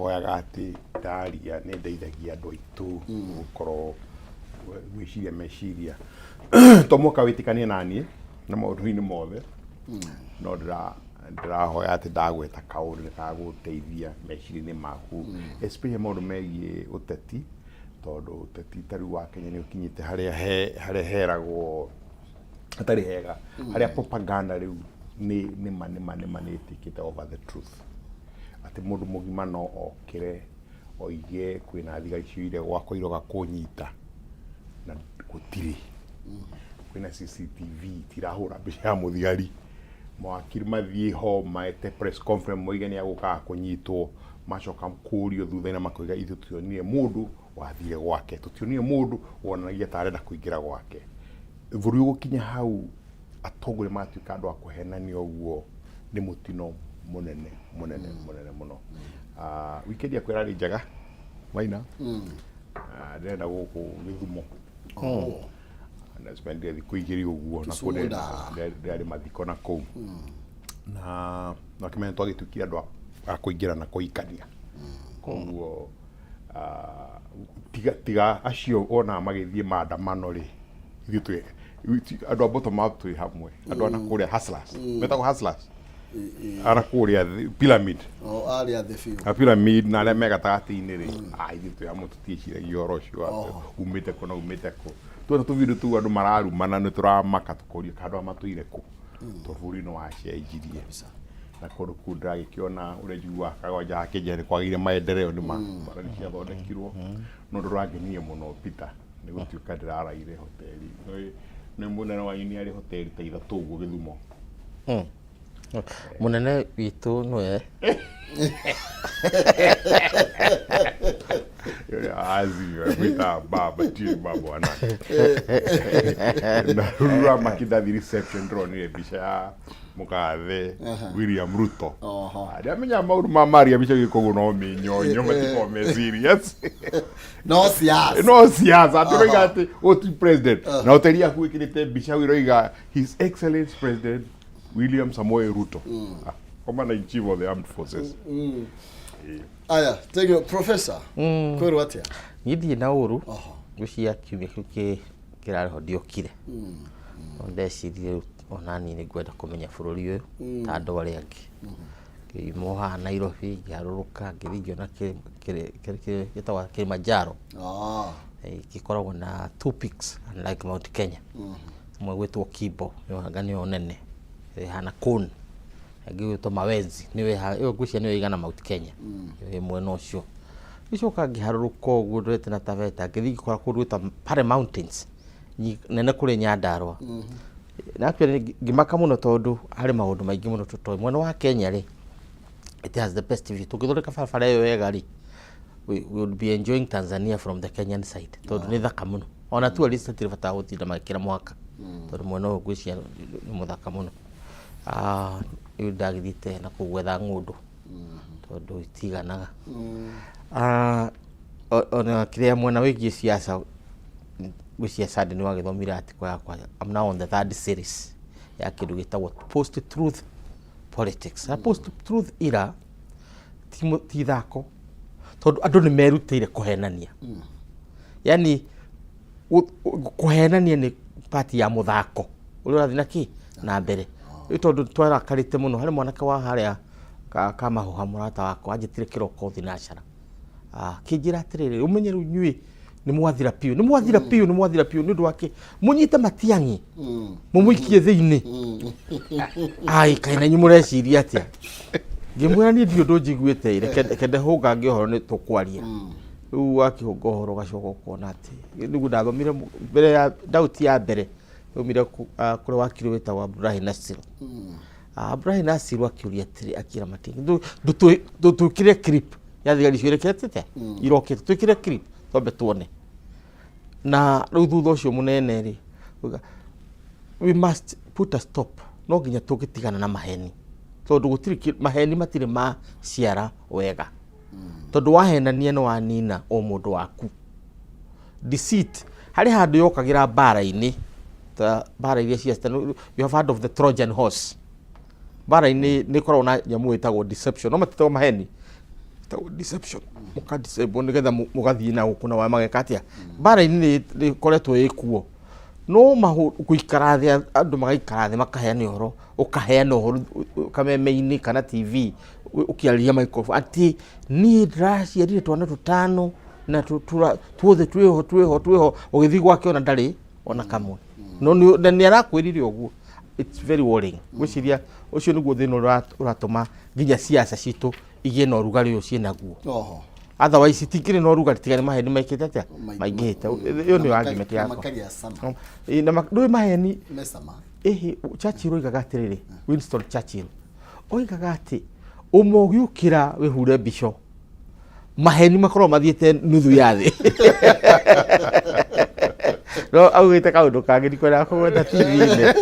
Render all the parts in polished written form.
hoyaga ati ndaria nä ndeithagia andå aitå gå korwo gwiciria meciria tomoka wä tä kanie naniä na maå ndå-inä mothe no ndĩrahoya atĩ ndagweta kaũndũ nĩ kagũteithia meciria-inĩ maku especially maũndũ megiĩ ũteti tondũ ũteti ta rĩu wa Kenya nĩ ũkinyĩte harĩa heragwo hatarĩ hega harĩa propaganda rĩu nĩ ĩtĩkĩte over the truth atĩ mũndũ mũgima no okĩre oige kwĩna thigari cioire gwakwa iroga kũnyita na gũtirĩ kwĩna CCTV tirahũra mbica ya mũthigari mawakiri mathiĩ ho maete press conference moige nĩ agũkaga kũnyitwo macoka kũũrio thutha-inĩ makoiga ithuĩ tutionire mũndũ wathire gwake tutionire mũndũ wonanagia ta arenda kũingĩra gwake bũrũri gũkinya hau atongoria matuĩka andũ a kũhenania ũguo nĩ mũtino mũnene mũno weekend ya kwĩra rĩ njega Maina ndĩrenda gũkũ Gĩthumo na spendire thikũ igĩrĩ ũguo na kũrĩ mathiko na kũu na kĩmenya twagĩtuĩkire andũ a kũingĩra na kũhikania koguo tiga acio ona magĩthiĩ maandamano rĩ ithuĩ andũ a bottom up twĩ hamwe andũ ana kũrĩa hustlers metagwo hustlers ara kũrĩa pyramid arĩa the few pyramid na arĩa me gatagatĩ-inĩ rĩ ithuĩ twĩ hamwe tũtiĩciragia ũhoro ũcio umĩte kũ na umĩte kũ tuona tũvideo tu andũ mararumana nĩ tũramaka tũkũria andũ a matũire kũ tondũ bũrũri nĩ wacenjirie na kũndũ kũu ndĩragĩkĩona ũrĩa njiguaga kagonja ga Kenya nĩ kwagĩire maendereo nĩ bara nĩ ciathondekirwo no ndũrangenia mũno Peter nĩ gũtuĩka ndĩraraire hoteli nĩ mũnene wanyu nĩ arĩ hoteli ta ithatũ ũguo Gĩthumo munene witũ nĩwe Azio baba tiri baba ana na rura makidathi reception drone bicha ya Mugathe William Ruto amenya maũndũ ma Maria bicha gĩkũgũ no mĩnyonyo matiko serious no siasa aturoiga ati oti president na hoteli yaku ĩkĩrĩte bicha wiroiga his excellence president William Samoei Ruto commander in chief of the armed forces aya thank you professor kwĩrwo atĩa ngithi na ũru gũcia kiumia kĩu kĩrarĩho ndiokire ndecirie onani nĩ ngwenda kũmenya bũrũri ũyũ ta andũ arĩa angĩ ngĩuma haha Nairobi ngĩharũrũka ngĩthiĩ ngĩona gĩtagwo Kilimanjaro gĩkoragwo na two peaks unlike Mount Kenya ĩmwe gwĩtwo Kibo nĩyo nene hana cone ĩngĩ gwĩtwo Mawenzi ĩyo ngwĩciria nĩyo ĩigana Mount Kenya ĩmwe no cio gĩcoka ngĩharũrũka ũguo ndorete na Taveta ngĩthiĩ ngĩkora kũndũ gwĩtwo Pare Mountains nene kũrĩ Nyandarũa na actually ngĩmaka mũno tondũ harĩ maũndũ maingĩ mũno tũtoĩ mwena wa Kenya rĩ it has the best view tũngĩthondeka barabara ĩyo wega rĩ we would be enjoying Tanzania from the Kenyan side tondũ nĩ thaka mũno ona tu alista tiri bata gũtinda magĩkĩra mwaka tondũ mwena ũyũ ngwĩciria nĩ mũthaka mũno rĩu ndagĩthiĩte na kũgwetha ng'ũndũ tondũ itiganaga ona kĩrĩa mwena wĩgiĩ siasa gwĩcia Sadi nĩ wagĩthomire atiko yakwa I'm now on the third series ya kĩndũ gĩtagwo post truth politics post truth era ti thako tondũ andũ nĩ merutĩire kũhenania yani kũhenania nĩ party ya mũthako ũrĩa ũrathiĩ na kĩ na mbere tondũ twarakarĩte mũno harĩ mwanake wa harĩa Kamahũha mũrata wakwa anjĩtire kĩroko thinacara kĩnjĩra atĩrĩrĩ ũmenye rĩu inyuĩ nĩ mwathira piũ nĩ ũndũ wake mũnyite Matiang'i mũmũikie thĩinĩ kaina inyuĩ mũreciria atĩa ngĩmwĩra niĩ ndirĩ ũndũ njiguĩte reke ndehũngange ũhoro nĩ tũkwaria rĩu wakĩhũnga ũhoro gacoka ũkona atĩ nĩguo ndathomire mbere ya ndauti ya mbere thomire kũrĩ wakiri wĩtagwo Ibrahim Nasir Ibrahim Nasir akĩũria atĩrĩ akĩra Matiang'i twĩkĩre clip ya thigari ciũrĩkĩte irokĩte twĩkĩre clip twambe tuone na rĩu thutha ũcio mũnene rĩ we must put a stop no nginya tũgĩtigana na maheni tondũ gũtirĩ maheni matirĩ ma ciara wega tondũ wahenania nĩ wanina o mũndũ waku deceit harĩ handũ yokagĩra mbara-inĩ ta mbara iria cia you have heard of the Trojan horse mbara-inĩ nĩ koragwo na nyamũ ĩtagwo deception no matitagwo maheni ĩtagwo deception mũka-disable nĩgetha mũgathiĩ na gũkũ na wa mageka atĩa mbara-inĩ nĩ ĩkoretwo ĩkuo no gũikara thĩ andũ magaikara thĩ makaheana ũhoro ũkaheana ũhoro kameme-inĩ kana TV ũkĩarĩria microphone atĩ niĩ ndĩraciarire twana tũtano na tuothe twĩho ũgĩthiĩ gwake ona ndarĩ ona kamwe no nĩ arakwĩrire ũguo. It's very worrying. Gwĩciria ũcio nĩguo thĩna ũratũma nginya siasa citũ igĩe na ũrugarĩ ũcio ciĩnaguo. Otherwise itingĩrĩ na ũrugarĩ tiga nĩ maheni maikĩte atĩa maingĩhĩte. Ĩyo nĩ argument yakwa. Na ndũĩ maheni Churchill oigaga atĩrĩrĩ, Winston Churchill oigaga atĩ ũmũgiũkĩra wĩhure mbico maheni makorwo mathiĩte nuthu ya thĩ. No augĩte kaũndũ kangĩ ndikwenda kũgweta TV-inĩ.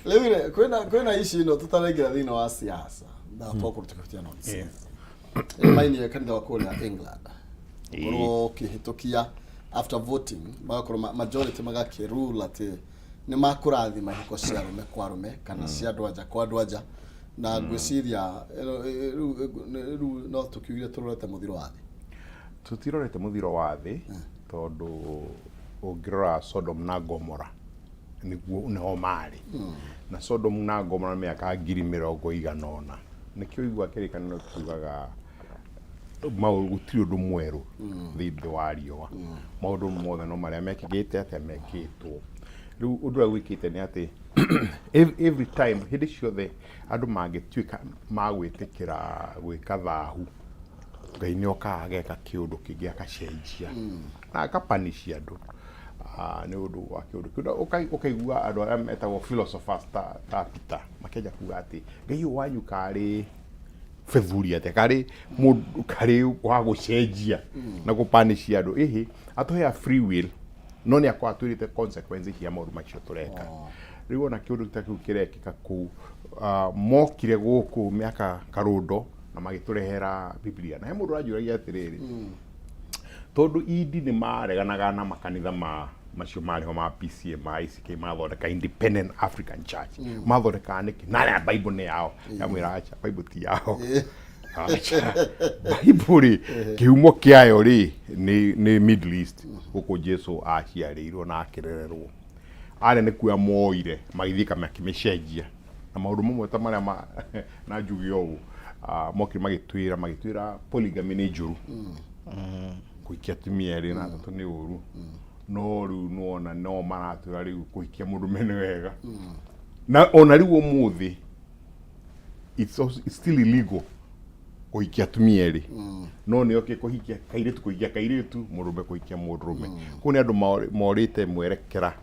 Rĩu kwĩna ici ino tũtaraingĩra thĩinĩ wa siasa na tũkũrũtũkia nonsense. Maini kanitha wa kũrĩa England korwo kĩhĩtũkia after voting magakorwo majority magakĩrule atĩ nĩ makũrathima ihiko cia arũme kwa arũme kana cia andũ anja kwa andũ anja na ngwĩciria rĩu no tũkiugire tũrorete mũthiro wa thĩ. Tutirorete mũthiro wa thĩ tondũ ũngĩrora Sodom na Gomora nĩguo nĩho marĩ na Sodom na Gomora mĩaka 100,000 nĩkĩo igua kĩrĩkanĩro kiugaga gũtirĩ ũndũ mwerũ thĩinĩ wa riũa maũndũ mothe no marĩa mekĩkĩte atĩa mekĩtwo. Rĩu ũndũ ũrĩa gwĩkĩte nĩ atĩ every time hĩndĩ ciothe andũ mangĩtuĩka magwĩtĩkĩra gwĩka thahu Ngai nĩ okaga ageka kĩũndũ kĩngĩ akacenjia na akapanishia andũ nĩ ũndũ wa kĩũndũ kĩu ũkaigua andũ arĩa metagwo philosophers ta Peter makĩnja kuga atĩ Ngai ũyũ wanyu karĩ fethuri atĩ karĩ wa gũcenjia na gũpanishia andũ ĩhĩ atũhea free will no nĩ akorwo atwĩrĩte consequences cia maũndũ macio tũreka. Rĩu ona kĩũndũ ta kĩu kĩrekĩka kũu mokire gũkũ mĩaka karũndo na magĩtũrehera Biblia na he mũndũ anjũragia atĩrĩrĩ tondũ Idi nĩ mareganaga na makanitha macio marĩho ma PCMA ICK mathondeka Independent African Church mathondeka nĩkĩ na Bible nĩ yao yamwĩra acha Bible ti yao Bible kĩhumo kĩayo rĩ nĩ Middle East gũkũ Jesu aciarĩirwo na akĩrererwo arĩa nĩ kuoya moire magĩthiĩ makĩmĩcenjia na maũndũ mamwe ta marĩa na njugi ũũ mokire magĩtwĩra polygamy nĩ njũru kũikia atumia erĩ na atatũ nĩ ũru no rĩu nuona no maratwĩra rĩu kũikia mũndũme nĩ wega na ona rĩu ũmũthĩ it's still illegal kũikia atumia erĩ no nĩ okay kũhikia kairĩtu kũikia kairĩtu mũndũme kũikia mũndũme kũu nĩ andũ morĩte mwerekera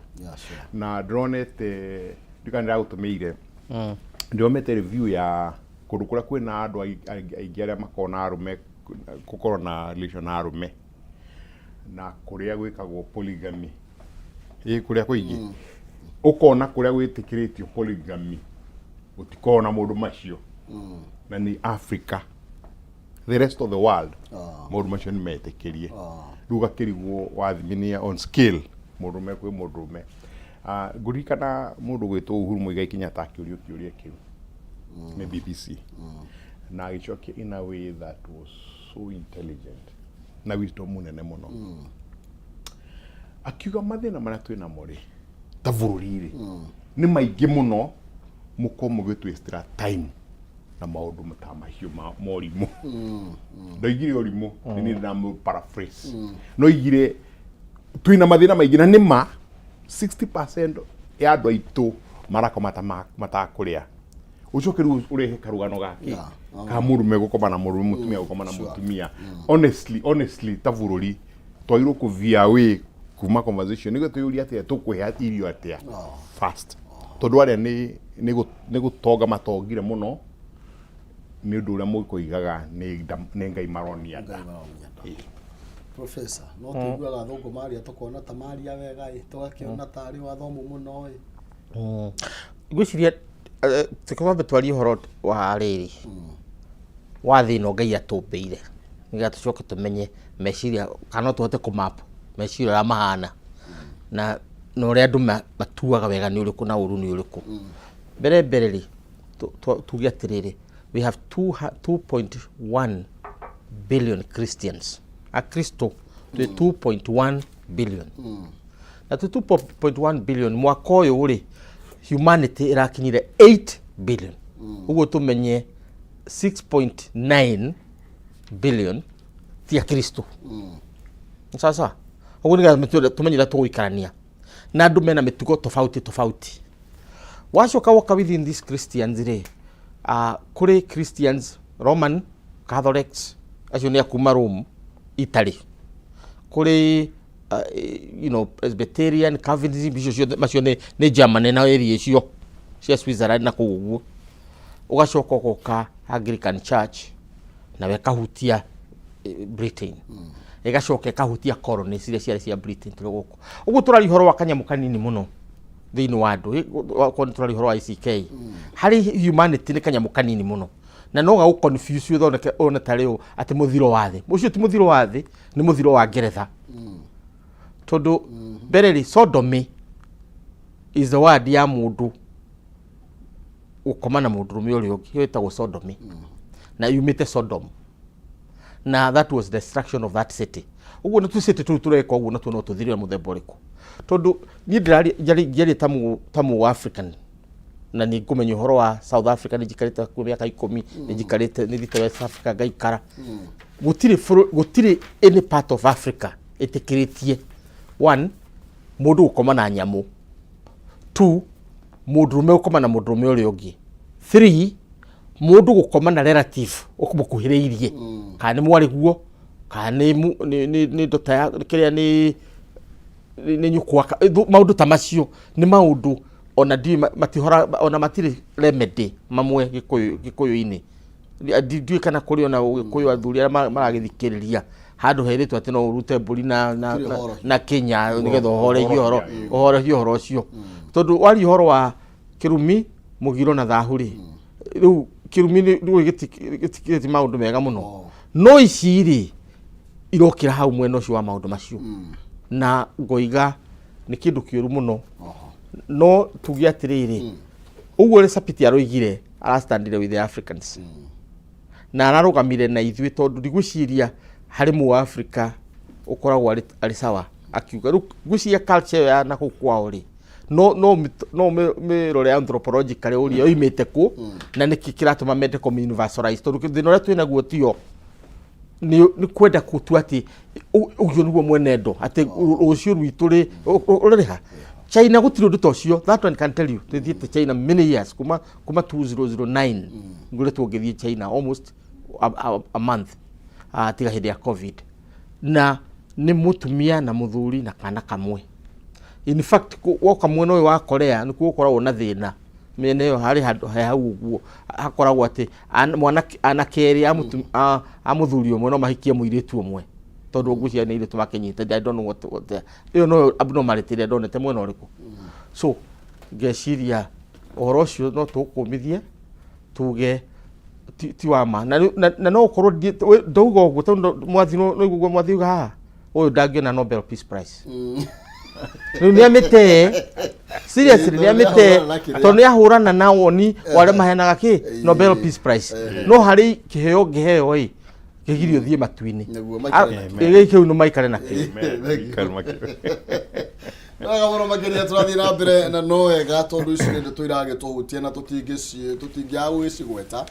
na ndronete ndikanĩra gũtũmĩire ndĩromete review ya kũndũ kũrĩa kwĩna andũ aingĩ arĩa makoragwo na arũme gũkorwo na relation na arũme na kũrĩa gwĩkagwo polygamy kũrĩa kũingĩ ũkona kũrĩa gwĩtĩkĩrĩtio polygamy gũtikorwo na mũndũ macio na ni Africa the rest of the world mũndũ macio nĩ metĩkĩrie rĩu gakĩrigwo wathiminia on scale mũndũme kwĩ mũndũme ngũririkana mũndũ gwĩtwo Uhuru Muigai Kenyatta akĩũrio kĩũria kĩu nĩ BBC na agĩcokia in a way that was so intelligent na wisdom munene mũno akiuga mathĩna marĩa twĩna morĩ ta bũrũri-rĩ nĩ maingĩ mũno mũkorwo mũgĩtwĩstĩra time na maũndũ ta macio morimũ ndoigire ũrimũ nĩ niĩ ndĩramũ paraphrase no igire twĩna mathĩna maingĩ na nĩma 60% ya andũ aitũ marakoma matakũrĩa ucoke rĩu ũrehe karũgano gake ka mũrũme gũkoma na mũrũme mũtumia gũkoma na mũtumia honestly ta bũrũri twagĩrĩirwo kũvia away kuma conversation nĩguo twĩyũrie atĩa tũkwĩha irio atĩa fast tondũ arĩa nĩ gũtonga matongire mũno nĩ ũndũ ũrĩa mũkũigaga nĩ Ngai maronia nda. Professor no tũiguaga athũngũ maria tũkona ta maria wega tũgakĩona tarĩ wathomu mũno ngwĩciria tũkamba twarie ũhoro wa rĩrĩ wa thĩna Ngai atũmbĩire nĩgetha tũcoke tũmenye meciria kana tũhote kũmap meciria ya mahana na ũrĩa andũ matuaga wega nĩ ũrĩkũ na ũru nĩ ũrĩkũ mbere rĩ tuge atĩrĩrĩ we have 2.1 billion Christians. Akristo to 2.1 billion. Na to 2.1 billion mwaka uyu uri humanity irakinyire 8 billion. Ugo tumenye 6.9 billion ti Akristo. Sasa ugo niga tumenyira tuikarania. Na andu mena mitugo tofauti. Wacoka woka within these Christians re kuri Christians, Roman Catholics, acio ni akuma Rome, Italy. Kuri Presbyterian, Calvinism, bicio macio ni Germany na area icio cia Switzerland na kuguo. Ugacoka goka Anglican Church na wekahutia Britain. Igacoka ikahutia colonies iria ciarĩ cia Britain tũrĩ gũkũ. Ũguo tũrari horo wa kanyamu kanini mũno thĩinĩ wa andũ kwa tũrari horo wa ICK. Harĩ humanity nĩ kanyamu kanini mũno. Na no gau confuse thoneke ona tarĩo atĩ mũthiro wa thĩ. Ũcio ti mũthiro wa thĩ, nĩ mũthiro wa Ngeretha. Tondũ bereri sodomy is the word ya mũndũ ukomana mũndũrũme ũrĩa ũngĩ. Hiyo ĩtagwo sodomy. Na yumĩte Sodom. Na that was the destruction of that city. Uguo nä city tureka uguo natuo no tuthirira muthemba uriku tondu ni ndirari tamu African na ni ngumenya horo wa South Africa ni jikarite ku miaka 10 ni jikarite ni thite West Africa gaikara gutire any part of Africa etikiritie 1 mundu ukoma na nyamu 2 mundurume ukoma na mundurume uri ungi 3 mundu gukoma na relative ukumukuhiriirie kana mwari guo kana ni ndota kiria ni nyukwa maundu tamacio ni maundu ona ndi matihora ona matiri remedy mamwe gikuyu-ini ndi kana kuri ona gikuyu athuri maragithikiriria handu heritwe ati no urute mburi na Kenya nigetha ohore horo cio tondu wari horo wa Kirumi Mugiro na Thahuri riu Kirumi riu gitikiriti maundu mega muno no iciri irokira hau mwena ucio wa maundu macio na ngoiga ni kindu kiuru muno no tugi atiriri uguo resapiti aroigire arastandire with the Africans na ararugamire na ithui tondu ndigwiciria hari mu Africa ukoragwo ari sawa akiuga gwiciria culture ya na kwao ri no me role anthropologically uri oimete ku na niki kiratuma medical universalized tondu thina ria twina guo tio ni kwenda kutua ati ugio niguo mwenendo ati ucio rwitu ri uriha China gutiri undu tocio that one can tell you thithiite China many years kuma 2009 ngure tuongithie China almost a month tiga hindi ya COVID na ni mutumia na muthuri na kana kamwe in fact woka mwena uyu wa Korea ni kukoragwo na thina mene yo hari hau uguo hakoragwo ati anakeri amuthuri umwe no mahikie muiritu umwe tondu ngucia ni ile tumakenyite I don't know what you know abnormality I don't know mwena uriku so ngeciria ohoro cio no tukumithie tuge ti wama na no korwo ndauga uguo tondu mwathi no iguo mwathi ha uyu ndangiona Nobel Peace Prize ni amete seriously ni amete tondu ahurana na woni wale mahenaga ki Nobel Peace Prize no hari kiheo ngeheo kigirio thie matuini kiu no maikare na ki Agora makeria turathi na mbere na no wega tondu ici ndio tuirage tuhutie na tutingiagu icigweta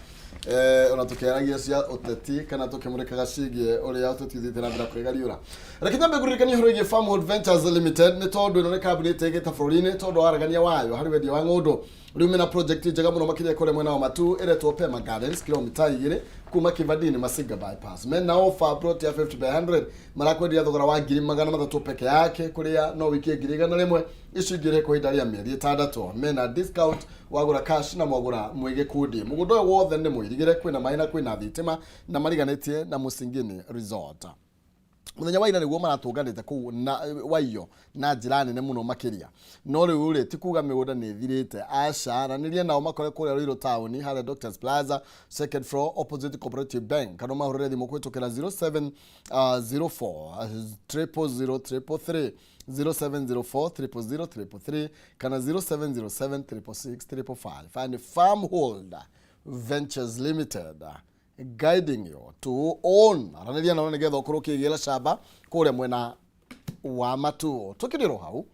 ona tukeragia cia uteti kana tukimurikaga cigie uria tutithite na mbere kwigariura lakini ambe kuririkania horo igi Farmwood Ventures Limited ni tondu ino ni company tegeta florini tondu aragania wayo hari wendia wa ngundu riu mena project njega muno makiria kore mwena wa Matu iretwo Pema Gardens kilomita 2 kuma Kivadini Masinga bypass mena offer plot ya 50 by 100 marakwendia thogora wa 300 peke yake kuria no wiki 101 icigire kwa idaria mieri 6 mena discount wagura cash na mwagura mwige kudi mugundo wothe ni mwirigire kwina maina kwina thitima na mariganetie na Musingini Resort muthenya wa ira niguo maratunganite ku na wayo na njira nene muno makiria no riu ri ti kuga migunda ni thirite aca ranirie nao makore kuria Ruiru town hale Doctors Plaza second floor opposite Cooperative Bank kana mahurire thimu kwitukira 0704 00033 0704 00033 kana 0707 666 555 and Farmwood Ventures Limited, guiding you to own aranaria na nigetha ukorwo kigira shamba kuria mwena wa matu tukiriro hau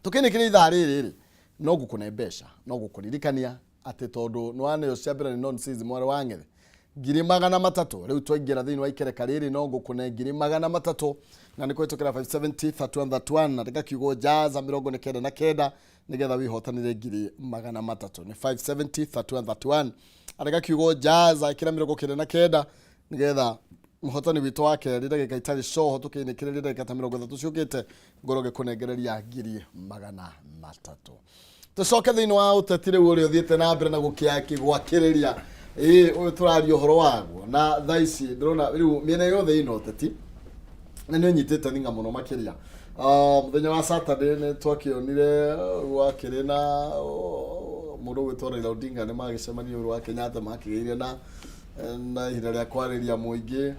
tukinikira ithaa riri no gukune mbeca no gukuririkania ati tondu nwane yo ciambira ni nonsense mware wangere ngiri 300 riu twaingira thiini wa ikereka riri no gukune ngiri 300 na ni kwitukira 570 31 na ndika kiugo jaza 99 nigetha wihotanire ngiri 300 ni 570 31 ndika kiugo jaza ikira 99 nigetha muhotani witu wake ndagika itari shoho tukinikirira ndagika ta 30 ciukite ngoroge kunengereria ngiri 300 tucoke thiini wa uteti riu uri uthiite na mbere na gukiaki gwakiriria uyu turario horo waguo na thaici ndirona riu miena yothe ino uteti na ni nyitite ninga muno makiria muthenya wa Saturday ni twakionire gwakiri na mundu gwitwa Raila Odinga ni magicemania uru wa Kenyatta makigiire na ihinda ria kwariria muingi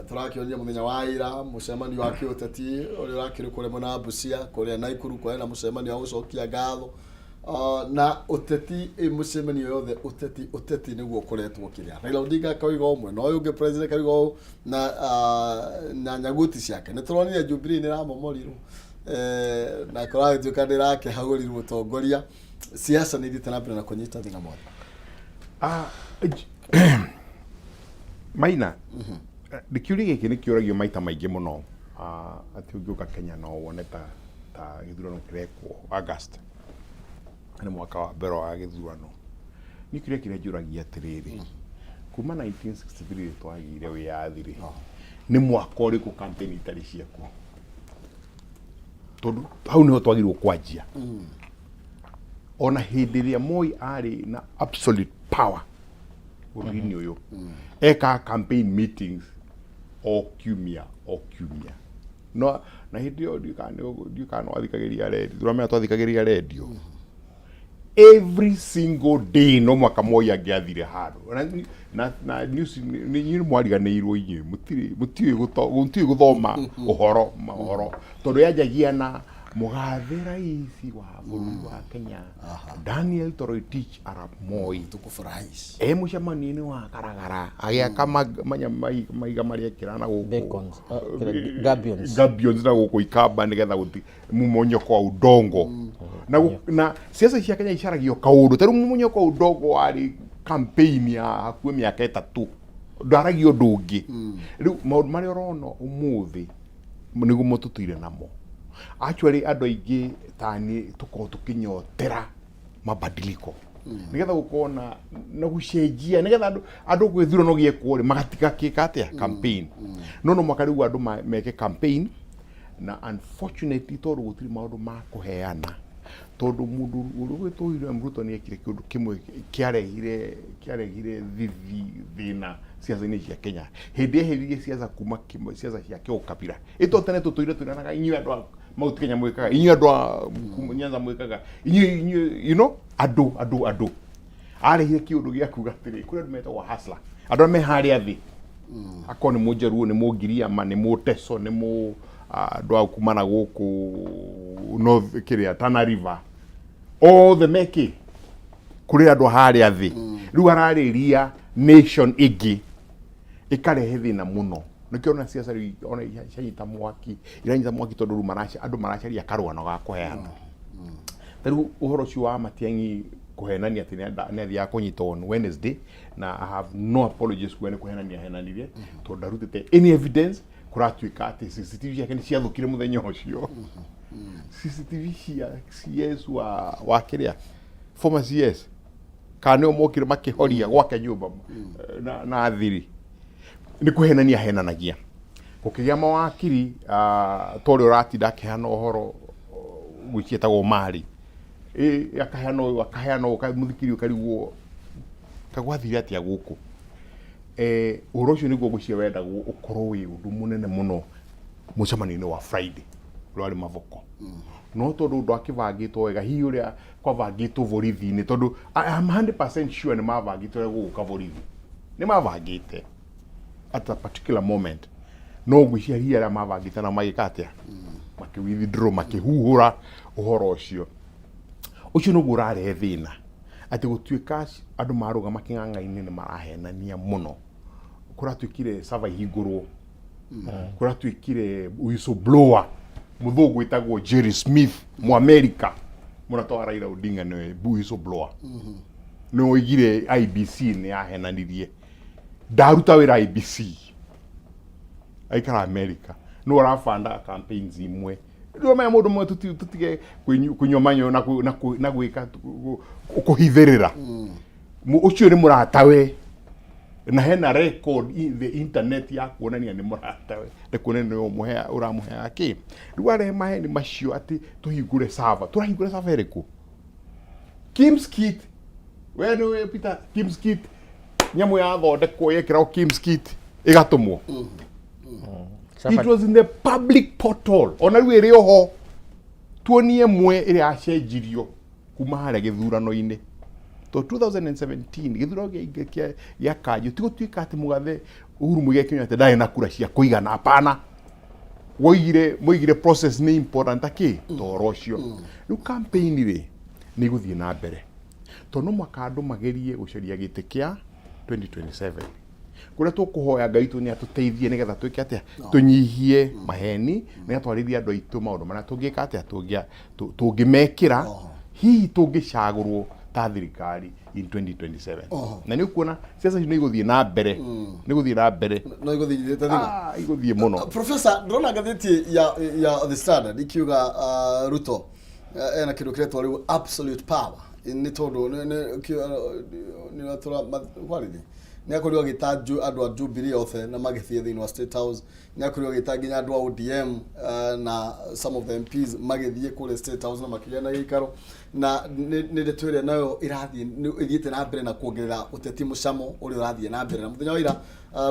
turakionire muthenya wa ira mucemanio wa kiuteti uri urakiri kure mona Busia kuria Naikuru kwa na mucemanio wa gucokia ngatho na uteti mucemanio yothe uteti niguo kuretwo kiria Raila Odinga kauiga umwe no uyu president kauiga na nyaguti ciake ni turonire Jubilee ni ramomorirwo na koragwo tukandira ke hagurirwo tongoria siasa ni thite na mbere na kunyita thina mothe Maina dikiuri giki ni kiuragio maita maingi muno ati ungiuka Kenya no wone ta githurano kirekwo August ni mwaka wa mbere wa githurano ni kire njuragia atiriri kuma 1963 twagire wiyathiri ni mwaka uriku campaign itari ciaku tondu hau niho twagirwo kwanjia ona hindi ria Moi ari na absolute power bururi-ini uyu eka campaign meetings o kiumia no na hindi yo ndikano athikagiria radio turamenya twathikagiria radio every single day no mwaka Moi angiathire handu na news ni mwariganirwo inyi mutiri guthoma uhoro tondu yanjagia na mugathe raisi wa bururi wa Kenya Daniel Toroitich arap Moi tukufurahisha mucemanio-ini wa Karagara agiaka maiga maria kirana guku gabions na guku ikamba nigetha guti mumonyoko wa udongo na siasa cia Kenya icharagio kaundu taru mumonyoko wa udongo ari campaign ya hakuhi miaka 3 ndaragio ndungi riu maundu maria urona umuthi nigu mututuire namo actually andu aingi tani tuko tukinyotera mabadiliko nigetha gukona na gucenjia nigetha andu gwithura no giekwo ri magatika kikatia campaign no mwaka riu andu meke campaign na unfortunately tondu gutiri maundu ma kuheana tondu mundu urugwitwo William Ruto ni ekire kindu kimwe kiarehire thina siasa-ini cia Kenya hindi eherie siasa kuma siasa cia kiukabira ito tene tutuire turanaga inyu andu mauti Kenya mwikaga inyu andu Nyanza mwikaga inyu you know adu arehire kiundu gia kuga tiri kuri andu metagwo hustler andu me haria thi akoni mujeruo ni mugiria ma ni muteso ni mu andu kumana guku North Kiria Tana River all the meki kuri andu haria thi riu arariria nation igi ikarehe thina muno nikiona siasa ri ona yanyita mwaki tondu ru andu maracaria karwano ga kuheana riu uhoro cio wa Matiang'i kuhenania ati nethi ya kunyita on Wednesday na I have no apologies kwene kuhenania henanirie tondu arutite any evidence kuratuika ati CCTV yake ni ciathukire muthenya ucio CCTV cia CS wa kiria former CS kana omokire makihoria gwake nyumba na athiri ni kuhenania henanagia gukigia mawakiri tori uratinda kihana uhoro gwikietagwo mari akahano muthikiri ukarigwo kagwathire atia guku uhoro ucio niguo gucia wendagwo ukorwo wi undu munene muno mucemanio-ini wa Friday rwari mavoko no tondu ndu akivangitwo wega hi uria kwavangitwo borithi-ini tondu I am 100% sure ni mavangitwo guka borithi ni mavangite at a particular moment no gwiciria ria mavangite na magikatia makiwithdraw makihuhura uhoro ucio no gurare thina ati gutuika andu maruga making'ang'a-ini ni marahenania muno kuratuikire sava higuru kuratuikire whistleblower muthungu itagwo Jerry Smith mu America munatoa Raila Odinga ni whistleblower no igire IBC ni yahenanirie ndaruta wira IBC aikara America no arafanda campaigns imwe ndio maya mundu mwe tutige kunyomanyo na gwika kuhithirira ucio ni muratawe na hena record in the internet ya kuonania ni muratawe de kunene umuhea uramuhea aki rware maheni macio ati tuhingure server turahingure server iriku Kimskit we Peter Kimskit nyamu ya thondekwo yekira Kimskit igatumwo it was in the public portal ona rĩu ĩrĩ oho tuonie mwe ĩrĩa yacenjirio kuma harĩa gĩthurano-inĩ to 2017 gĩthurano gĩa Kanjũ tigo tuĩka atĩ Mũgathe Uhuru Mũigai Kenyatta ndarĩ na kura cia kũigana hapana moigire process nĩ important aki toro ũcio rĩu campaign rĩ nĩ gũthiĩ na mbere to no mwaka andũ magerie gũcaria gĩtĩ kĩa 2027 kuria tukuhoya Ngai tu ni atuteithie nigetha twike atia tunyihie maheni na twarithia andu aitu maundu maria tungika atia tungimekira hihi tungicagurwo ta thirikari in 2027 na ni ukuona siasa ni iguthie na mbere ni iguthie na mbere no iguthie ta iguthie muno Professor ndona gatheti ya The Standard ikiuga Ruto ena kindu kiretwo riu absolute power ni tondu ni watura kwarithi ni akorirwo gitanju andu a Jubilee othe na magithie thiini wa State House ni akorirwo gitanginya andu a ODM na some of the MPs magithie kule State House na makiria na gikaro na ni ndetwire nayo irathie ithiite na mbere na kuongerera uteti mucamo uri urathie na mbere na muthenya wa ira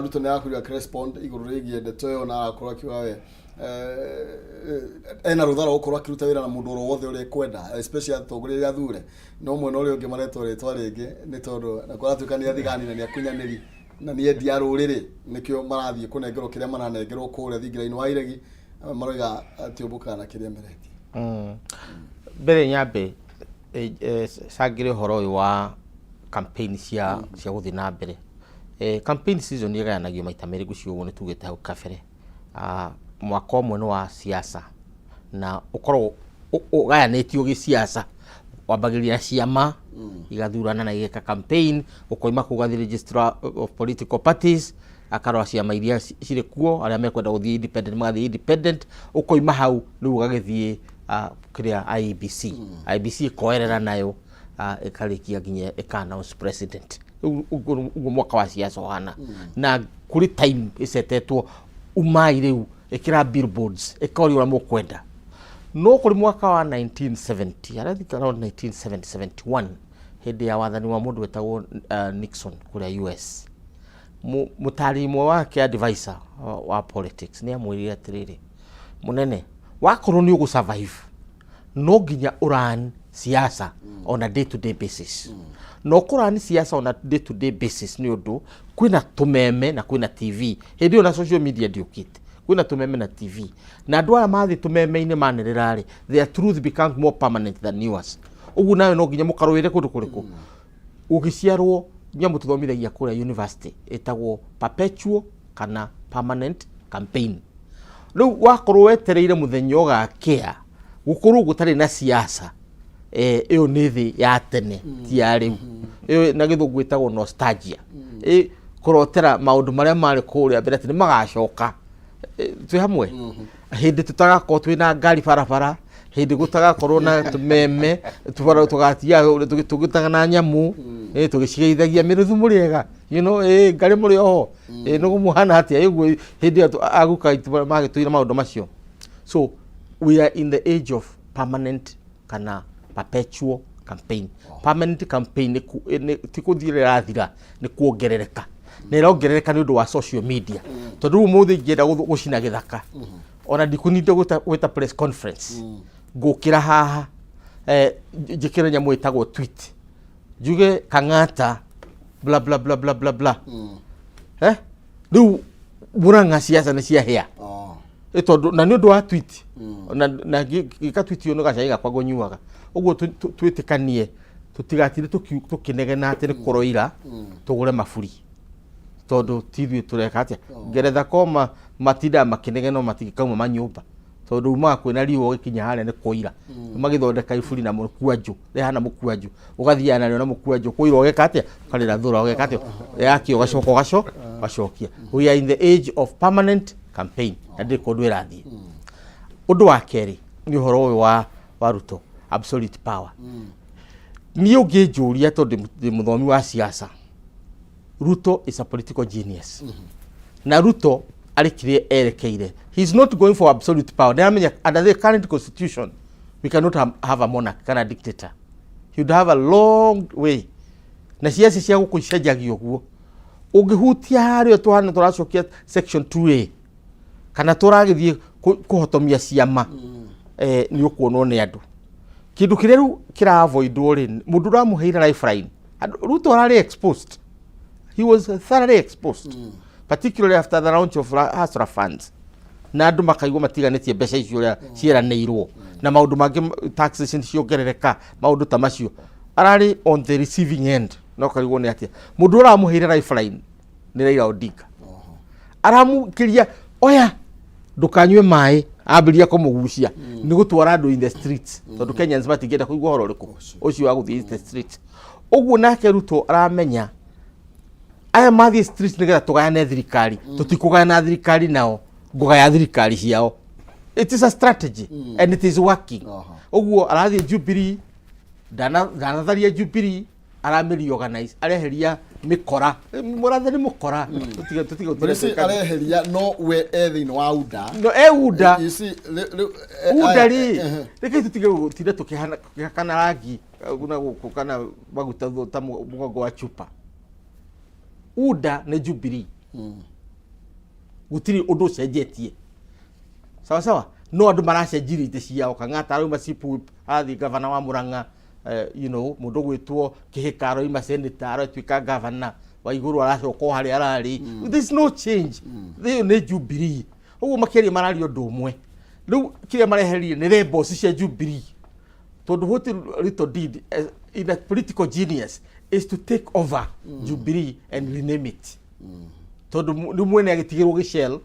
Ruto ni akorirwo respond iguru rigie ndeto na akorwo akiwa we ena ruthara ukorwo akiruta wira na mundu wothe uri kwenda especially atongoria ya thure no mwena uri ungi maretwo ritwa ringi ni tondu na kuratukania thigani na ni akunyaniri na ni endia ruriri nikio marathie kunengerwo kiria maranengerwo kuria thingira-ini wa iregi maroiga atiumbuka na kiria mereti mbere nyambe sagire horo uyu wa campaign cia guthi na mbere campaign season igayanagio maita meri gucio ni tugite hau kabere mwaka umwe wa siasa na ukorwo ugayanitio gi siasa wambagiria ciama igathurana na igeka campaign ukoima kugathi registrar of political parties akarwa ciama iria cire kuo aria mekwenda guthii independent magathi independent ukoima hau riu ugagithie kiria IBC koerera nayo ikarikia ginya ika-announce president ugu mwaka wa siasa wana na kuri time isetetwo umai riu ikira billboards ikori ura mukwenda no kuri mwaka wa 1970 arathi around 1971 hindi ya wathani wa mundu wetagwo Nixon kuri US mutarimwe wake advisor wa politics ni amwirire atiriri munene wakorwo ni ugu survive no ginya uran siasa on a day to day basis no kurani siasa on a day to day basis ni undu kwina tumeme na kwina TV hindi ona social media diukite kwina tumeme na TV na andu aya mathi tumeme-ini manererari their truth becomes more permanent than yours ugu nayo no ginya mukarwire kundu kuriku ugiciarwo nyamu tuthomithagia kuria university etagwo perpetual kana permanent campaign riu wakorwo wetereire muthenya ugakea gukorwo gutari na siasa iyo ni thi ya tene ti ya riu iyo na githungu etagwo nostalgia kurotera maundu maria mari kuria mbere ati ni magacoka twi hamwe hindi tutagakorwo twina ngari barabara hindi gutagakorwo na tumeme tugatia tugitaga na nyamu tugicigeithagia miruthu muriega ngari muri oho nugu muhana atia iguo hindi aguka magituira maundu macio so we are in the age of permanent kana perpetual campaign permanent campaign ti kuthirira thira ni kuongerereka ni rongerereka ni undu wa social media tondu muthi ngienda gucina githaka ona ndikuninde gwita press conference ngukira haha njikira nyamu itagwo tweet juge kangata bla bla bla bla bla bla riu buranga siasa ni cia hia tondu na ni undu wa tweet na gika tweet yo no gacaiga kwa gonyuaga uguo twitikanie tutigatire tukinegena ati ni kuroira tugure maburi tondu tithwe tureka atia Ngeretha koma matinda makinegena matigikauma manyumba tondu uma kwina riwo gikinya haria ni kuira magithondeka iburi na mukuanju rehana mukuanju ugathia nario na mukuanju kuira ogeka atia ukarira thura ogeka atia yaki ugacokia. We are in the age of permanent campaign and kondu irathie. Undu wa keri ni uhoro uyu wa Ruto, absolute power. Ni ungijuria tondu ndi muthomi wa siasa. Ruto is a political genius. Na Ruto arikire erekeire. He's not going for absolute power. Under the current constitution, we cannot have a monarch, kana dictator. He would have a long way. Na siasa cia gukuicajagio guo. Ungihutia hario tuhana turacokia section 2A. Kana turagithie kuhotomia ciama. Ni ukuonwo ni andu. Kindu kireru kira avoidwo ri mundu ramuheira lifeline. Ruto arari exposed. He was thoroughly exposed. Particularly after the launch of Hasra funds. Na andu makaigwa matiganetie mbeca icio cieraneirwo na maundu mangi taxation ciongerereka maundu ta macio arari on the receiving end no karigwo ni atia mundu uramuheira lifeline ni Raila Odinga aramukiria oya ndukanywe mai ambiria kumugucia ni gutwara andu in the streets tondu Kenyans matingenda kuigwa horo riku ucio wa guthii the streets uguo nake Ruto aramenya aya mathi streets nigetha tugayane thirikari tutikugayana thirikari nao ngugaya thirikari ciao. It is a strategy and it is working. Uguo arathie Jubilee danatharia Jubilee aramiri organize areheria mikora murathani mukora tutiga areheria no we ethini wa UDA no UDA you see UDA ri reke tutiga tira tukihana kana rangi kana baguta ta mugongo wa chupa UDA na Jubilee gutiri undu cenjetie sawa no andu maracenjiri ite ciao kang'ata arauma sipu athi governor wa Murang'a mundu gwitwo kihikaro ima senator aratwika governor wa iguru aracoka hari arari. There is no change. They ne Jubilee uguo makeri marari undu umwe riu kiria mareherie ni rebels cia Jubilee tondu what Ruto did in a political genius is to take over Jubilee and rename it. Tondu ni mwene agitigirwo gishell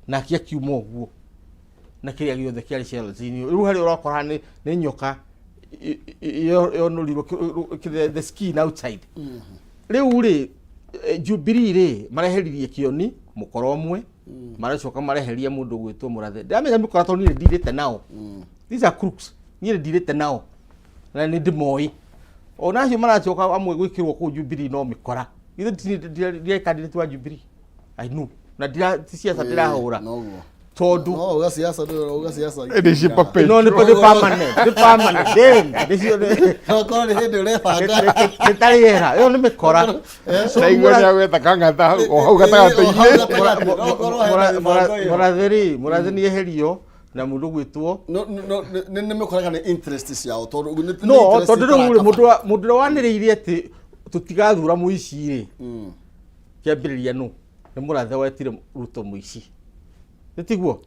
na kia kiumo guo na kiria giothe kia shell zini riu hari urakora ni nyoka yo no libo the skin outside. Riu ri Jubilee ri mareheririe kioni mukoro omwe maracoka mareheria mundu gwitwo Murathe ndamenya mikora to ni ndirite nao. These are crooks ni ndirite nao na ni ndimoi ona cio maracoka amwe gwikirwo ku Jubilee no mikora ithe ndire candidate wa Jubilee I know na ndira siasa ndirahura tondu no uga siasa ndici pape no ni permanent then ndicio no ko ni hindi urefanga kitariera yo ni mikora so igwa gweta kangata o hau gatagatu-ini Murathe eherio na mundu gwitwo no ni mikora kana interest ciao tondu no tondu mundu waniriire ati tutigathura muici ri kiambiriria no ni Murathe wetire Ruto muici tiguo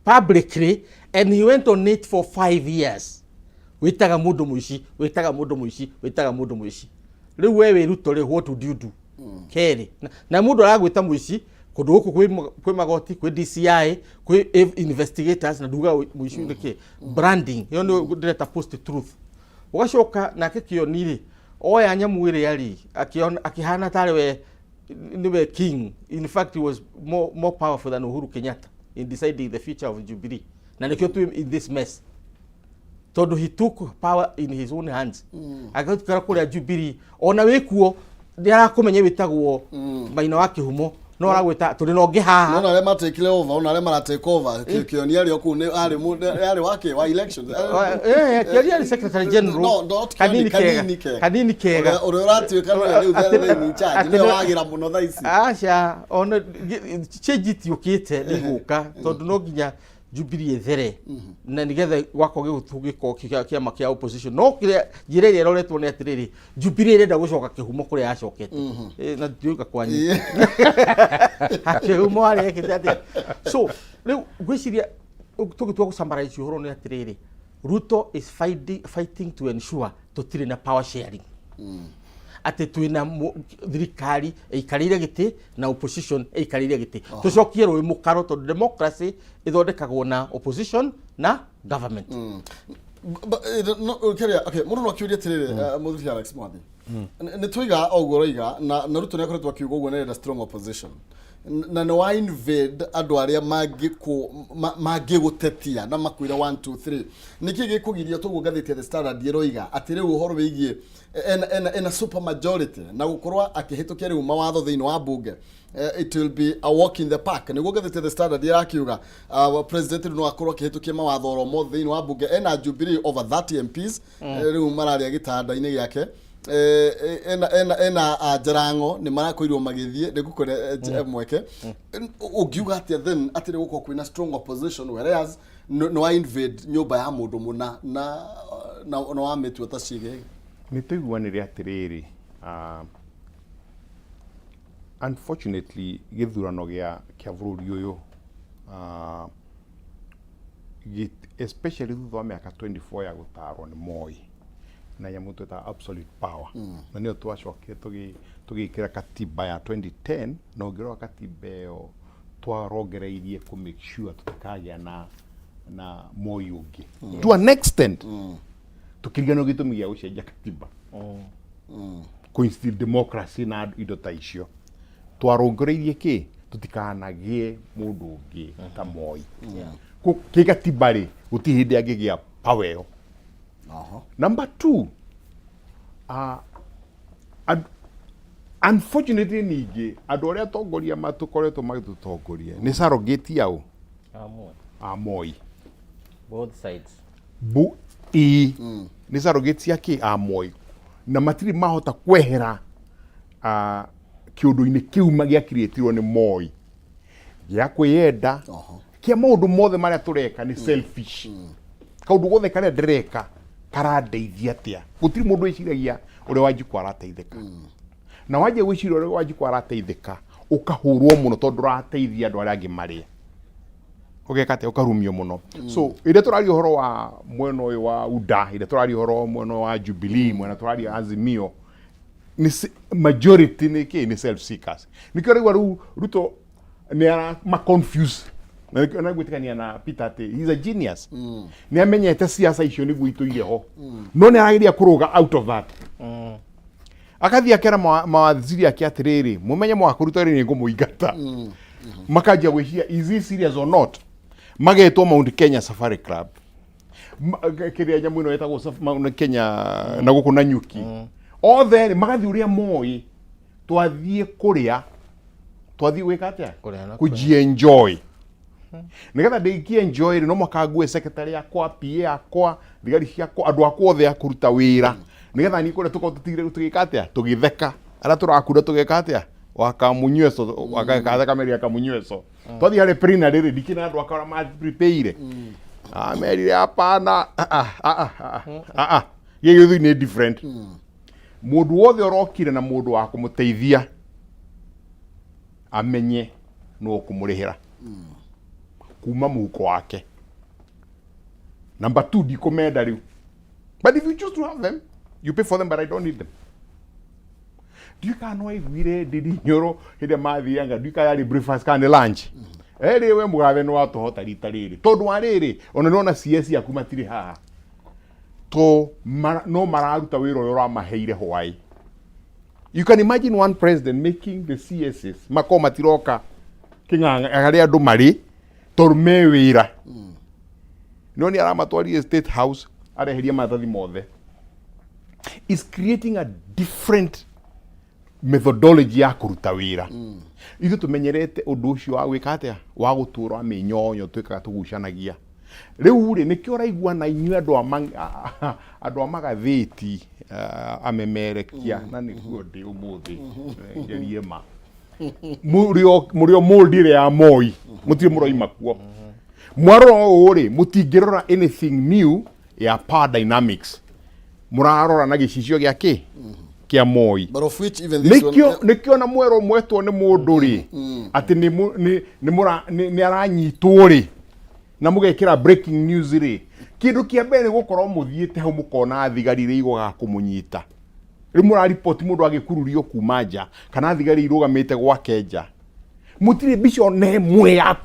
publicly and he went on it for 5 years witaga mundu muici riu wewe Ruto ri what would you do keri na mundu aragwita muici kundu guku kwi magoti kwi DCI kwi investigators na duga muici ndike branding yo ni direct post truth ugacoka nake kionire oya nyamwire yari akihana tare we niwe king. In fact, he was more powerful than Uhuru Kenyatta in deciding the future of Jubilee. Na nikio tu in this mess. Tondu he took power in his own hands. Agatukara kuri Jubilee ona wekuo ndiara kumenya witagwo maina wa kihumo no aragwita turi no ngihaha no arema take over ona arema take over kioni ari oku ni ari wake wa elections kioni ari secretary general kanini kega urati kana riu thare ni charge ni wagira muno thaici acha ona change tiukite niguka tondu no nginya Jubilee ethere na nigetha gwako gigutugiko kiama kia opposition no kire njire roretwo ni atiriri Jubilee renda gucoka kihumo kuri acokete na ndiuka kwanyu kihumo ari ekete so riu gwiciria tugitwa gusummarize uhoro ni atiriri Ruto is fighting to ensure tutire na power sharing ati twina thirikari ikarire giti na opposition ikarire giti tucokie roi mukaro to democracy ithondekagwo na opposition na government okay mundu no kiuria tirire muthuri Alex Mwathi ni twiga ogoroiga na ruto ne koretwa kiugo gwo na strong opposition na no wa invade andu aria magi gutetia na makwira 1 2 3 niki gikugiria tugo gathete the standard yeroiga ati riu uhoro wigie ena super majority na gukorwa akihitukia riu mawatho thiini wa bunge it will be a walk in the park niguo gathete the standard yakiuga president no akorwa akihitukia mawatho oro mo thiini wa bunge ena Jubilee over 30 MPs riu mararia gitanda-ini giake ena jarango ni marakoirwo magithie nigukore mweke ugiuga atia then atire guko kwina strong opposition whereas no invade nyumba ya mundu muna na wa metu tacige ni tuiguanire atiriri unfortunately githurano kia bururi uyu especially thutha wa miaka 24 ya gutarwo ni Moi na ya mtu ta absolute power na nio twacokire tugikira katiba ya 2010 na ngiro katiba yo twarongereirie ku make sure tutakagia na Moi ungi to an extent tukirigano gitumi ya ucenja katiba kuinstill democracy na indo ta icio twarongereirie ki tutikanagie mundu ungi ta Moi ki katiba ri guti hindi angigia power yo. Number 2, unfortunately nige andu aria tongoria matukoretwo magitutongoria ni sarogeti yao Moi both sides ni sarogeti yake Moi na matiri mahota kwehera kiundu-ini kiu magia creatirwo ni Moi ya kwiyenda kia maundu mothe maria tureka ni selfish kaundu gothe karia ndireka karadeithia atia gutiri mundu iciragia uri wajikwa arateithika na waje gwicira uri wajikwa arateithika ukahurwo muno tondu rateithia andu aria angi maria ugekate ukarumio muno so ire turari horo wa mweno uyu wa UDA ire turari horo mweno wa Jubilee mwena turari Azimio ni majority ni self seekers nikio ru Ruto ni ara ma confuse na gwitikania na Peter ati he's a genius ni amenyete siasa icio niguo ituire ho no ni aragiria kuruga out of that akathia kera mawaziri ake atiriri mumenye mwakuruta ri ni ngumuingata makajia gwishia is he serious or not magetwo Mount Kenya Safari Club kiria nyamu ino etagwo Mount Kenya na guku na nyuki othe magathi uria Moi twathie kuria twathie gwikatia kujienjoy nigetha ndiki enjoy no makague secretary yakwa PA yakwa thigari ciakwa andu akwa othe akuruta wira nigetha ni kure tukotutigire tugikatia tugitheka ara turakura tugikatia wakamunyweso wakakaza kameria kamunyweso twathi hari prina riri dikina andu akara ma prepare amerire hapana yeyothu ni different mundu wothe orokire na mundu wa kumuteithia amenye no kumurihira kuma muko wake. Number 2, dikomenda riu. But if you choose to have them, you pay for them, but I don't need them. Do you know if we did nyoro hide mathi yanga do you yari breakfast kan lunch? Ere we mugave no atohota rita riri. Tondu ariri ona nona CS yaku matiri haha. To no mararuta wiro yoro maheire Hawaii. You can imagine one president making the CSs makoma tiroka kinganga aria andu mari torme wira noni aramatwari state house areheria mathathi mothe is creating a different methodology ya kuruta wira ithu tumenyerete undu ucio wa gwikatia wa gutura amenyonyo twikaga tugucanagia riu ri nikio raigua na inyu andu amagathiti amemerekia na niguo ndi umuthi ngerie ma murio moldire ya Moi mutire muroima kuo mwaro uri mutingirora anything new ya power dynamics murarora na gicicio giake kia Moi but of which even this nikio na mwero mwetwo ni mundu ri ati ni aranyitwo ri na mugekira breaking news ri kindu kia mbere gukorwo muthiete hau mukona thigari ri igwa kumunyita rimu ra report mundu agikururio kuma nja kana thigari irugamite gwake nja mutire bicho ne mwe ya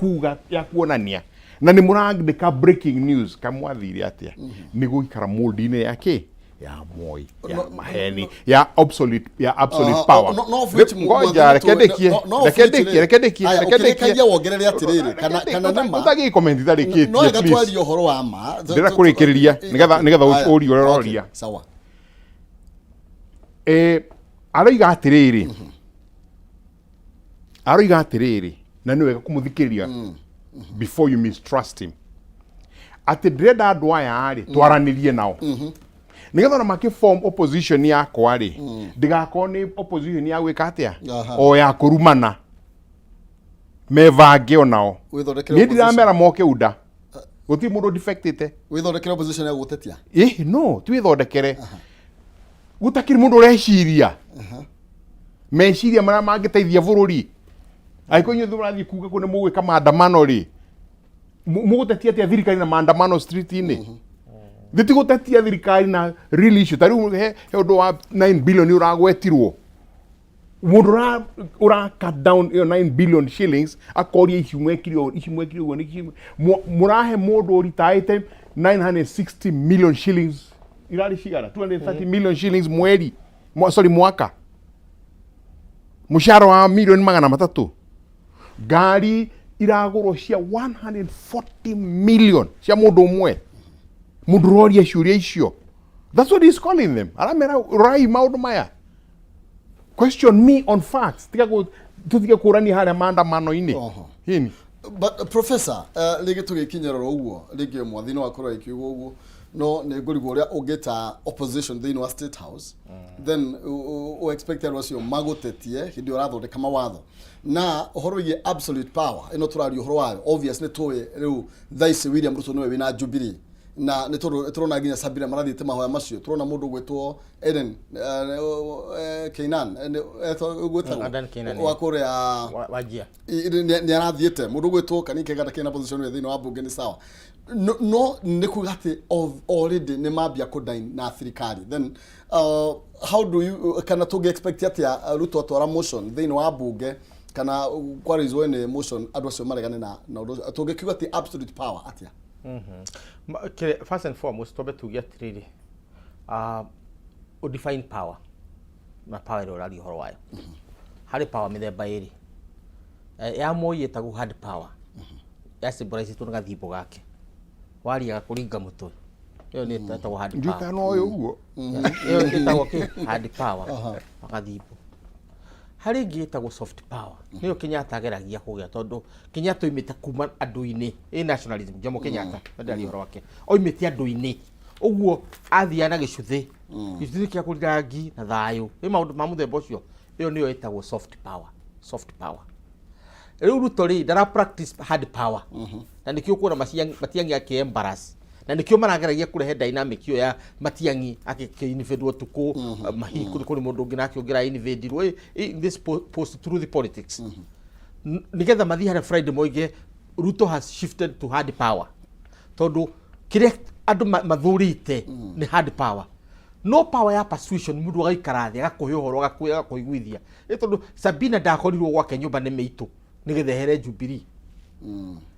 kuonania na ni murandika breaking news kamwathire atia ni guikara mold-ine yake ya moi ya maheni ya absolute power ngoja rekedekie wongerere atiriri kana nema utagi comment thariki no gatwali uhoro wa ma ndira kurikiriria nigetha uri uroria sawa aroiga atiriri na niwe kumuthikiriria before you mistrust him ati ndrenda andu aya ari twaranirie nao nigetha na maki form opposition yakwa ri ndigakorwo ni opposition ya gwika atia o ya kurumana mevange onao ni ndiramera moke uda guti mundu defectite withondekere opposition ya gutetia no twithondekere gutakiri mundu ureciria meciria mara mangiteithia bururi aiko nyu thurathi kuga kune mugwika maandamano ri mugutetia atia thirikari na maandamano street-ini thitigutetia thirikari na real issue tari he undu wa 9 billion uragwetirwo mundu ura cut down 9 billion shillings akoria icimwekirio murahe mundu uritaite 960 million shillings irari cigara 230 million shillings mwaka mushahara wa milioni 300 ngari iragurwo cia 140 million cia mundu umwe mundu roria ciuria icio. That's what he's calling them. Aramera rai maundu maya. Question me on facts. Tutige kurani haria maandamano-ini. Hini. But Professor, lege tugikinyera uguo, lege mwathino akora ikiugo uguo, no ne ngurigo uria ugeta opposition thini wa State House, then u expected was yo magotetie hindi urathondeka mawatho na uhoro ye absolute power ino turari uhoro wayo obviously towe riu thaisi William Ruto niwe wina Jubilee na turona ginya Sabina marathite mahoya macio turona mundu gwetwo Eden Keinan gwetwo wakore wajia ni arathiete mundu gwetwo kanike gata kena position we thini wa bunge ni sawa no nikugate of already ni mabia kodain na thirikari then how do you kana to expect atia Ruto atora motion thini wa bunge kana kwari zone motion adwacio maregane na to gekiuga ati absolute power atia first and foremost tobe tugia triri define power na power ro rali horo wayo hari power mithemba iri ya moi etagu hard power ya symbolize tu ngathibo gake wari agakuringa mutwe iyo ni etagu hard power njika no yo uguo iyo ni etagu hard power agathibo hari ngitagwo soft power niyo Kenyatta ageragia kugia tondu Kenyatta imite kuma andu-ini nationalism Jomo Kenyatta ndari horo wake oimite andu-ini uguo athia na gicuthi gicuthi kia kurirangi na thayu maundu ma muthemba ucio iyo niyo etagwo soft power riu Ruto ri ndara practice hard power na nikio kuona Matiang'i ake embarrass na nikio marageragia kurehe dynamic yo ya Matiang'i akiinvedwo tuku mahiku kuri mundu ngina akiongira invedirwo this post through the politics nigetha mathi hare Friday moige Ruto has shifted to hard power tondu kire andu mathurite ni hard power no power ya persuasion mundu agaikara thi agakuhe uhoro agakuiguithia tondu Sabina ndakorirwo gwake nyumba ni meitu nigetha here Jubilee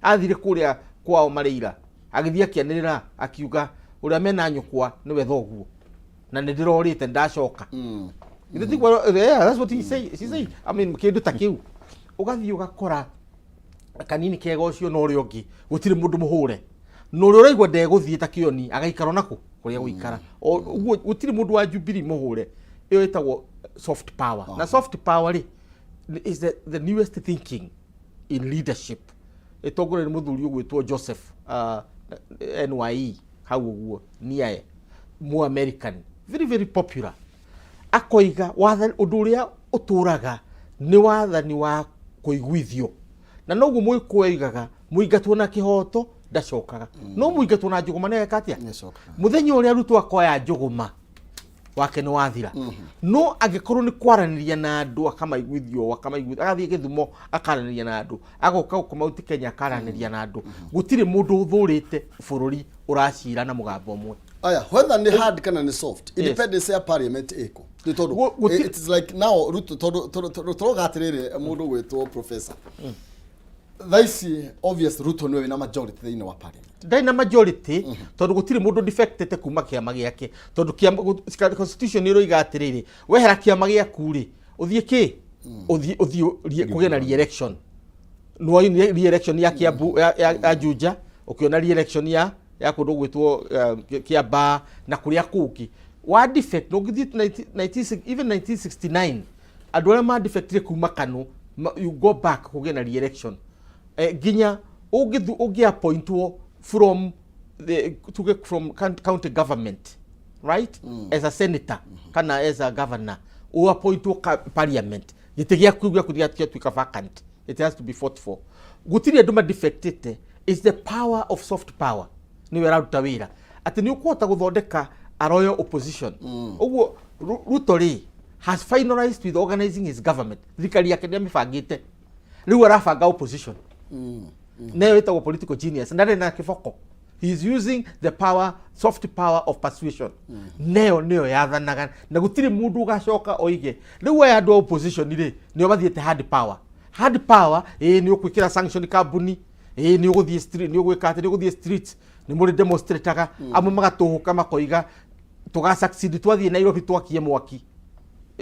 athire kuria kwao Mareira agithia kianirira akiuga uria mena nyukwa niwe thoguo na ndirorite ndacoka that's what he say I mean kindu ta kiu ugathii ugakora kanini kega ucio no uri ungi gutire mundu muhure no uri uraigwa ndeguthii ta kioni agaikara naku kuria guikara uguo gutire mundu wa Jubilee muhure iyo etagwo soft power na soft power is the newest thinking in leadership etogore muthuri ugwitwo Joseph NYE hau uguo niae mu American very popular akoiga watha undu uria uturaga ni wathani wa kuiguithio na noguo muikuigaga muingatwo na kihoto ndacokaga no muingatwo na njuguma ne katia muthenya uria Ruto akoya njuguma wake no wathira no angikorwo ni kwaraniria na andu akamaiguithio agathie Githumo akaraniria na andu agoka kumauti Kenya akaraniria na andu gutire mundu uthurite bururi uracira na mugambo umwe. Aya, whether ni hard kana ni soft, independence ya parliament eko. It is like now Ruto todo gatirire mundu gwetwo professor. This obvious Ruto no na majority thina wa parliament. Ndai na majority tondu gutire mundu defectete kuma kiama giake tondu constitution iro igatirire wehera kiama giaku ri uthie ki uthie kugena re-election no re-election ya Kiambu ya Juja ukiona re-election ya kundu gwitwo Kiamba na kuria kuki wa defect no githie 1969 andu aria ma defectire kuma Kanu you go back kugena re-election ginya ugi appointwo from county government, right? As a senator, kana as a governor, or appoint to parliament. Gitegia kugia tuika vacant. It has to be fought for. Gutiri aduma defected is the power of soft power. Ni wera utawira. Ati ni ukuota guthondeka a royal opposition. Ugo Ruto has finalized with organizing his government. Thirikari yake ndio mifagite. Riu arafanga opposition. Neo ita political genius ndare na kifoko. He is using the power, soft power of persuasion. Neo yathanaga na gutiri mundu gacoka oige riu ya do opposition ire nio bathiete hard power. Hard power ni ukwikira sanction kabuni ni uguthie street ni ugwika ni uguthie street ni muri demonstrataga amwe magatuhuka makoiga tuga succeed twathie Nairobi twakie mwaki.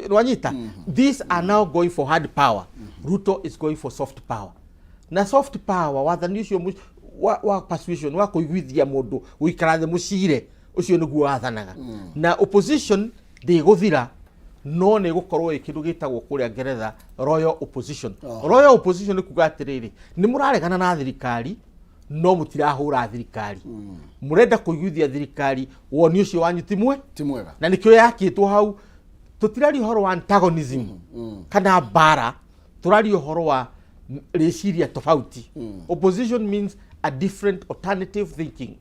Nwanyita these are now going for hard power. Ruto is going for soft power. Na soft power wathani ucio wa persuasion wa kuiguithia mundu uikarathe mucire ucio niguo wathanaga na opposition de guthira no ne gukorwo ikindu gitagwo kuria Ngeretha royal opposition. Royal opposition ni kuga atiriri ni muraregana na thirikari no mutirahura thirikari murenda kuiguithia thirikari woni ucio wanyu timwega na nikio yakitwo hau tutirari horo wa antagonism kana bara turari horo wa reciria tofauti. Opposition means a different alternative thinking.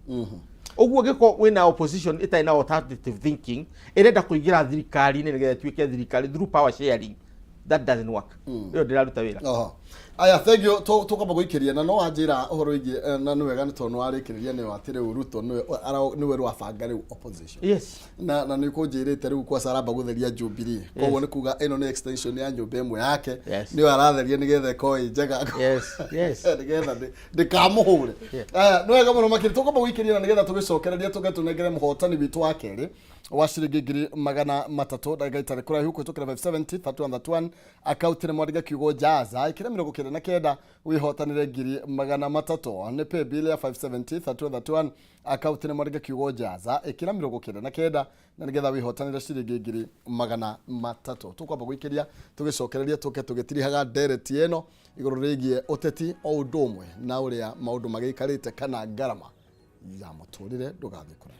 Oguo giko wina opposition ita ina alternative thinking irenda kuigira thirikari ni nigetha tuike thirikari through power sharing. That doesn't work. Yo ndiraruta wira. Aya, thank you. Tukaba guikiria na no wanjira uhoro igi na ni wega ni tondu warikiria ni watire Ruto ni weru abanga riu opposition. Yes. Na ni kunjirite riu kwa Saraba gutheria Jubilee. Koguo ni kuga ino ni extension ya nyumba imwe yake. Ni aratheria nigetha koi njega. Yes. Nigetha ndikamuhure. No wega muno makiri tukaba guikiria na nigetha tugicokereria tugetunengere muhotani witu wa keri wa ciringi 300 ndagika itare kura huko tukira 570 31 account ni mwadiga kiugo jaza ikira 79 wihotanire 300 ne pay bill ya 570 31 account ni mwadiga kiugo jaza ikira 79 na nigetha wihotanire ciringi 300 tukwamba guikiria tugicokereria tugetirihaga direct eno iguru rigie uteti o udumwe na uria maundu magikarite kana ngarama ya muturire ndugathie kura.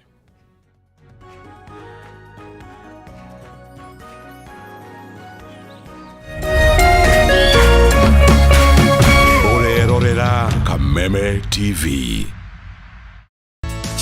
Kameme TV.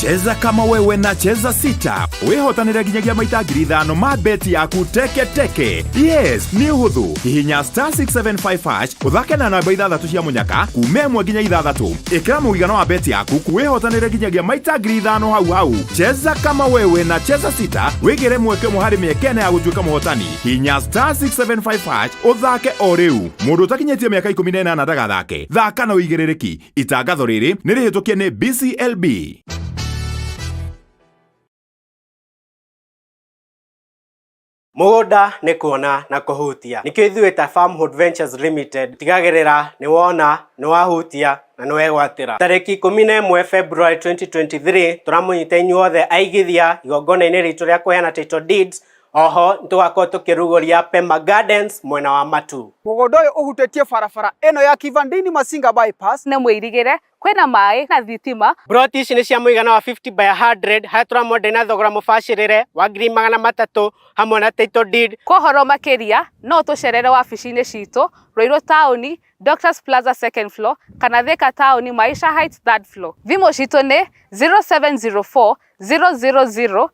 Cheza kama wewe na cheza sita. Wihotanire ginyagia maita 5,000 ma beti yaku teke. Yes, ni uhuthu. Hihinya *675# uthake na namba 6 cia munyaka kume mwe ginya 6. Ikira muigano wa beti yaku kuwihotanire ginyagia maita 5,000 hau. Cheza kama wewe na cheza sita. Wigire mweke muhari miekene ya gutuika muhotani. Hihinya *675# uthake o riu. Mundu utakinyetie miaka 18 ndagathake. Thaka na uigirereki. Itangatho riri ni rihitukie ni BCLB. Mugoda ni kuona na kuhutia nikio ithuĩ ta Farmhood Ventures Limited tigagerera ni wona ni wahutia na ni wegwatira tariki 11 February 2023 turamunyite inyuothe aigithia igongona-inĩ ritũ rĩa kuheana title deeds. Oho ntugakorwo tukirugoria Pema Gardens mwena wa Matu. Mugoda ũyũ ũhutetie barabara ĩno ya Kivandini Masinga bypass na mwirigire kwena mai na thitima. Broti ici nĩ cia mũigana wa 50 by 100 harĩa tũramwendia na thogora mũbacĩrĩre wa 300,000 hamwe na title deed. Kwa ũhoro makĩria no tũcerere wabici-inĩ citũ Ruiru Taũni, Doctors Plaza second floor kana Thika Taũni Maisha Heights third floor. Thimũ citũ nĩ 0704 000